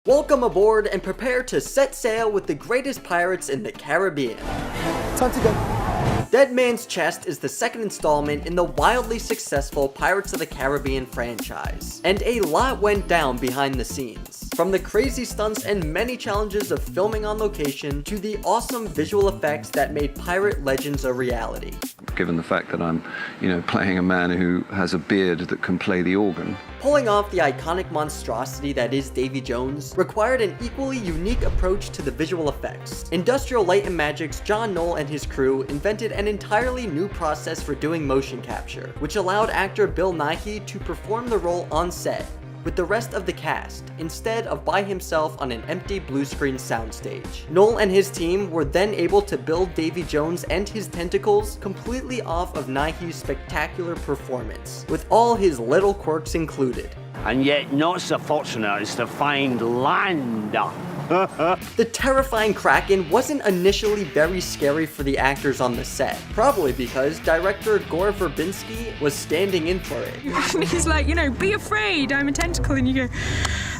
Welcome aboard and prepare to set sail with the greatest pirates in the Caribbean. Time to go. Dead Man's Chest is the second installment in the wildly successful Pirates of the Caribbean franchise, and a lot went down behind the scenes. From the crazy stunts and many challenges of filming on location, to the awesome visual effects that made Pirate Legends a reality. Given the fact that I'm, playing a man who has a beard that can play the organ. Pulling off the iconic monstrosity that is Davy Jones required an equally unique approach to the visual effects. Industrial Light and Magic's John Knoll and his crew invented an entirely new process for doing motion capture, which allowed actor Bill Nighy to perform the role on set with the rest of the cast, instead of by himself on an empty blue screen soundstage. Knoll and his team were then able to build Davy Jones and his tentacles completely off of Nighy's spectacular performance, with all his little quirks included. And yet not so fortunate as to find land. The terrifying Kraken wasn't initially very scary for the actors on the set, probably because director Gore Verbinski was standing in for it. And he's like, be afraid, I'm a tentacle, and you go,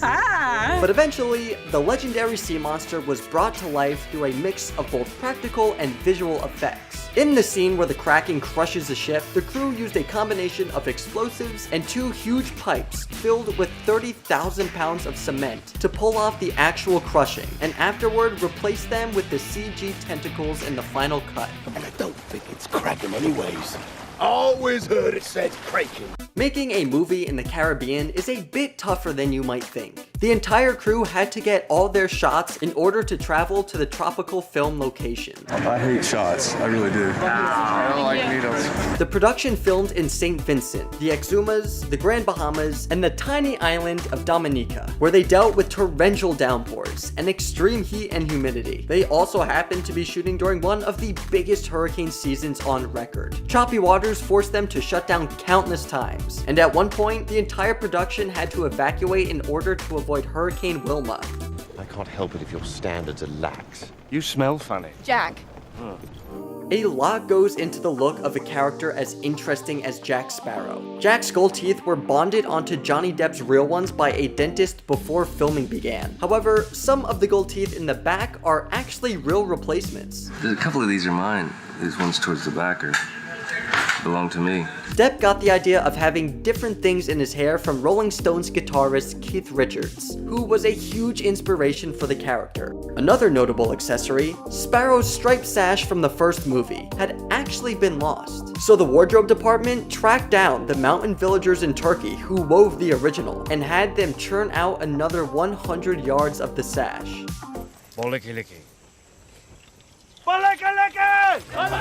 ah! But eventually, the legendary sea monster was brought to life through a mix of both practical and visual effects. In the scene where the Kraken crushes a ship, the crew used a combination of explosives and two huge pipes filled with 30,000 pounds of cement to pull off the actual crushing, and afterward replace them with the CG tentacles in the final cut. And I don't think it's Kraken anyways. Always heard it said Kraken. Making a movie in the Caribbean is a bit tougher than you might think. The entire crew had to get all their shots in order to travel to the tropical film location. I hate shots, I really do. I don't like needles. The production filmed in St. Vincent, the Exumas, the Grand Bahamas, and the tiny island of Dominica, where they dealt with torrential downpours and extreme heat and humidity. They also happened to be shooting during one of the biggest hurricane seasons on record. Choppy waters forced them to shut down countless times, and at one point, the entire production had to evacuate in order to avoid Hurricane Wilma. I can't help it if your standards are lax. You smell funny. Jack. A lot goes into the look of a character as interesting as Jack Sparrow. Jack's gold teeth were bonded onto Johnny Depp's real ones by a dentist before filming began. However, some of the gold teeth in the back are actually real replacements. A couple of these are mine. These ones towards the back belong to me. Depp got the idea of having different things in his hair from Rolling Stones guitarist Keith Richards, who was a huge inspiration for the character. Another notable accessory, Sparrow's striped sash from the first movie, had actually been lost. So the wardrobe department tracked down the mountain villagers in Turkey who wove the original and had them churn out another 100 yards of the sash.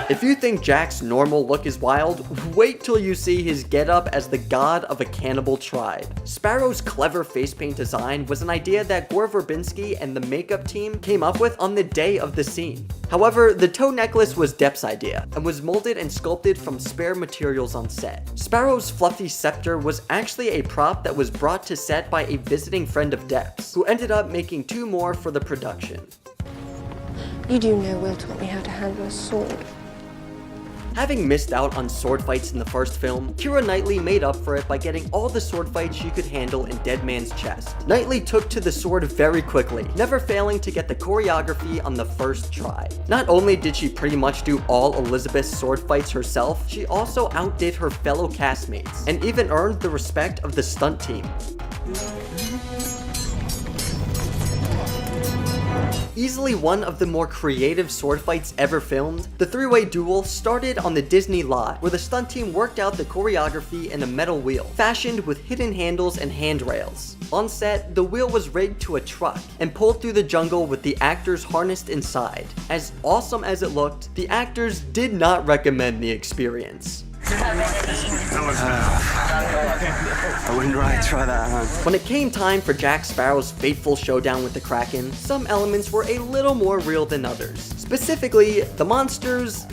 If you think Jack's normal look is wild, wait till you see his getup as the god of a cannibal tribe. Sparrow's clever face paint design was an idea that Gore Verbinski and the makeup team came up with on the day of the scene. However, the toe necklace was Depp's idea and was molded and sculpted from spare materials on set. Sparrow's fluffy scepter was actually a prop that was brought to set by a visiting friend of Depp's, who ended up making two more for the production. You do know Will taught me how to handle a sword. Having missed out on sword fights in the first film, Keira Knightley made up for it by getting all the sword fights she could handle in Dead Man's Chest. Knightley took to the sword very quickly, never failing to get the choreography on the first try. Not only did she pretty much do all Elizabeth's sword fights herself, she also outdid her fellow castmates, and even earned the respect of the stunt team. Easily one of the more creative sword fights ever filmed, the three-way duel started on the Disney lot, where the stunt team worked out the choreography in a metal wheel, fashioned with hidden handles and handrails. On set, the wheel was rigged to a truck and pulled through the jungle with the actors harnessed inside. As awesome as it looked, the actors did not recommend the experience. I wouldn't really try that, huh? When it came time for Jack Sparrow's fateful showdown with the Kraken, some elements were a little more real than others. Specifically, the monster's,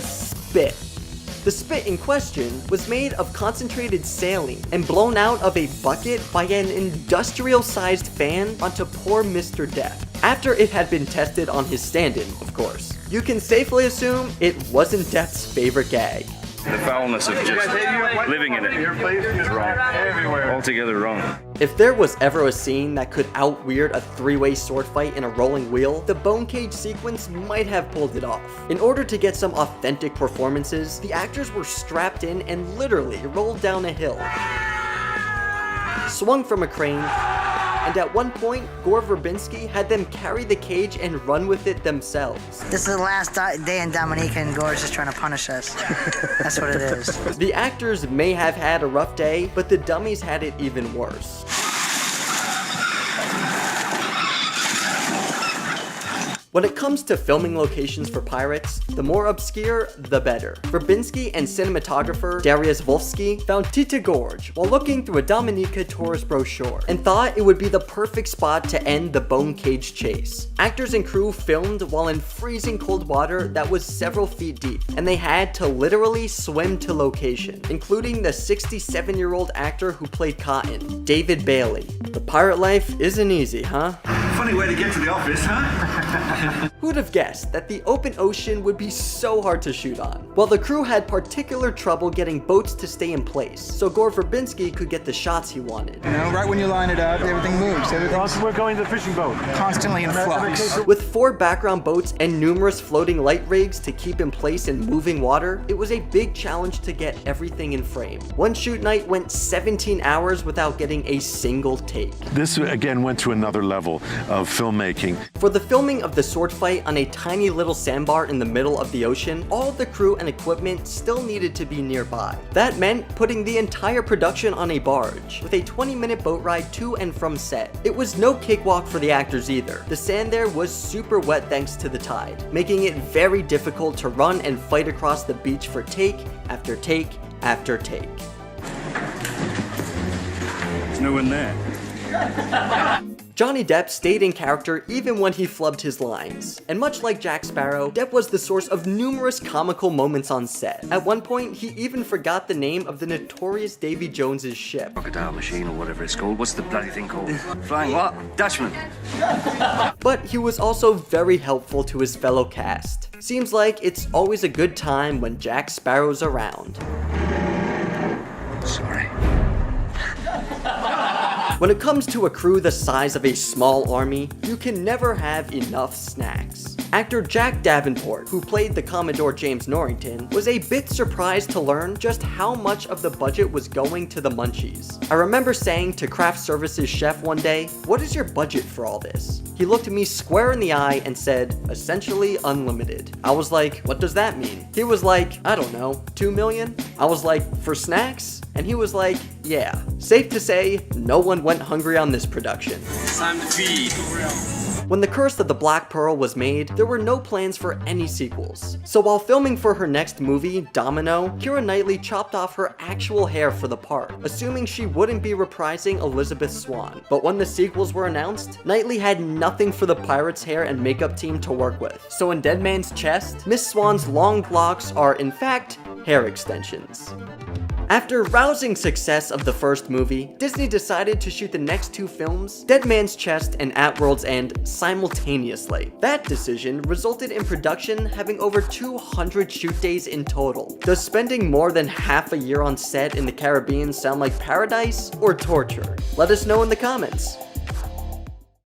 spit. The spit in question was made of concentrated saline and blown out of a bucket by an industrial-sized fan onto poor Mr. Depp, after it had been tested on his stand-in, of course. You can safely assume it wasn't Depp's favorite gag. The foulness of just living in it is wrong. Altogether wrong. If there was ever a scene that could out-weird a three-way sword fight in a rolling wheel, the bone cage sequence might have pulled it off. In order to get some authentic performances, the actors were strapped in and literally rolled down a hill, swung from a crane, and at one point, Gore Verbinski had them carry the cage and run with it themselves. This is the last day in Dominica and Gore's just trying to punish us. That's what it is. The actors may have had a rough day, but the dummies had it even worse. When it comes to filming locations for Pirates, the more obscure, the better. Verbinski and cinematographer Dariusz Wolski found Tita Gorge while looking through a Dominica tourist brochure and thought it would be the perfect spot to end the bone cage chase. Actors and crew filmed while in freezing cold water that was several feet deep, and they had to literally swim to location, including the 67-year-old actor who played Cotton, David Bailey. The pirate life isn't easy, huh? Funny way to get to the office, huh? Who'd have guessed that the open ocean would be so hard to shoot on? Well, the crew had particular trouble getting boats to stay in place, so Gore Verbinski could get the shots he wanted. You know, right when you line it up, everything moves. We're going to the fishing boat. Constantly in flux. With 4 background boats and numerous floating light rigs to keep in place in moving water, it was a big challenge to get everything in frame. One shoot night went 17 hours without getting a single take. This again went to another level of filmmaking. For the filming of the sword fight on a tiny little sandbar in the middle of the ocean, all the crew and equipment still needed to be nearby. That meant putting the entire production on a barge, with a 20-minute boat ride to and from set. It was no cakewalk for the actors either. The sand there was super wet thanks to the tide, making it very difficult to run and fight across the beach for take after take after take. There's no one there. Johnny Depp stayed in character even when he flubbed his lines, and much like Jack Sparrow, Depp was the source of numerous comical moments on set. At one point, he even forgot the name of the notorious Davy Jones's ship. Crocodile machine or whatever it's called. What's the bloody thing called? Flying what? Dutchman. But he was also very helpful to his fellow cast. Seems like it's always a good time when Jack Sparrow's around. Sorry. When it comes to a crew the size of a small army, you can never have enough snacks. Actor Jack Davenport, who played the Commodore James Norrington, was a bit surprised to learn just how much of the budget was going to the munchies. I remember saying to craft services chef one day, "What is your budget for all this?" He looked me square in the eye and said, "Essentially unlimited." I was like, "What does that mean?" He was like, "I don't know, 2 million?" I was like, "For snacks?" And he was like, "Yeah." Safe to say, no one went hungry on this production. It's time to feed. When The Curse of the Black Pearl was made, there were no plans for any sequels. So while filming for her next movie, Domino, Keira Knightley chopped off her actual hair for the part, assuming she wouldn't be reprising Elizabeth Swann. But when the sequels were announced, Knightley had nothing for the Pirates' hair and makeup team to work with. So in Dead Man's Chest, Miss Swann's long locks are in fact hair extensions. After rousing success of the first movie, Disney decided to shoot the next 2 films, Dead Man's Chest and At World's End, simultaneously. That decision resulted in production having over 200 shoot days in total. Does spending more than half a year on set in the Caribbean sound like paradise or torture? Let us know in the comments.